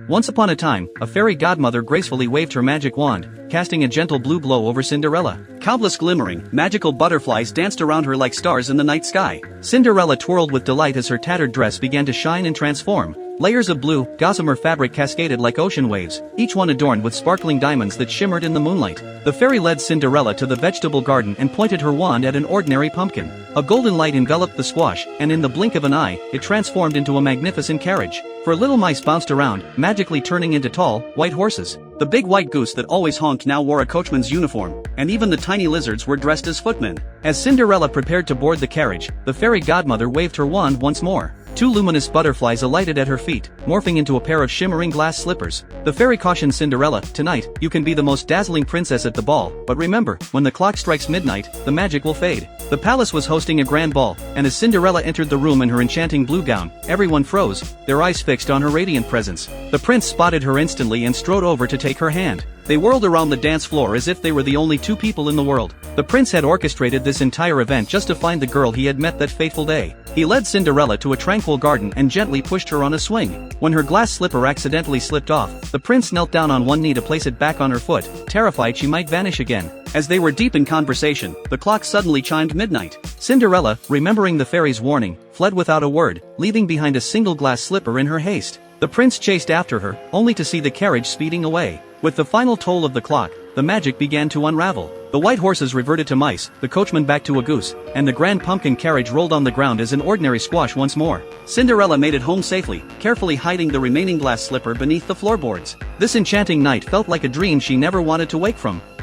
Once upon a time, a fairy godmother gracefully waved her magic wand, casting a gentle blue glow over Cinderella. Countless glimmering, magical butterflies danced around her like stars in the night sky. Cinderella twirled with delight as her tattered dress began to shine and transform. Layers of blue, gossamer fabric cascaded like ocean waves, each one adorned with sparkling diamonds that shimmered in the moonlight. The fairy led Cinderella to the vegetable garden and pointed her wand at an ordinary pumpkin. A golden light enveloped the squash, and in the blink of an eye, it transformed into a magnificent carriage. For little mice bounced around, magically turning into tall, white horses. The big white goose that always honked now wore a coachman's uniform, and even the tiny lizards were dressed as footmen. As Cinderella prepared to board the carriage, the fairy godmother waved her wand once more. Two luminous butterflies alighted at her feet, morphing into a pair of shimmering glass slippers. The fairy cautioned Cinderella, "Tonight, you can be the most dazzling princess at the ball, but remember, when the clock strikes midnight, the magic will fade." The palace was hosting a grand ball, and as Cinderella entered the room in her enchanting blue gown, everyone froze, their eyes fixed on her radiant presence. The prince spotted her instantly and strode over to take her hand. They whirled around the dance floor as if they were the only two people in the world. The prince had orchestrated this entire event just to find the girl he had met that fateful day. He led Cinderella to a tranquil garden and gently pushed her on a swing. When her glass slipper accidentally slipped off, the prince knelt down on one knee to place it back on her foot, terrified she might vanish again. As they were deep in conversation, the clock suddenly chimed midnight. Cinderella, remembering the fairy's warning, fled without a word, leaving behind a single glass slipper in her haste. The prince chased after her, only to see the carriage speeding away. With the final toll of the clock, the magic began to unravel. The white horses reverted to mice, the coachman back to a goose, and the grand pumpkin carriage rolled on the ground as an ordinary squash once more. Cinderella made it home safely, carefully hiding the remaining glass slipper beneath the floorboards. This enchanting night felt like a dream she never wanted to wake from.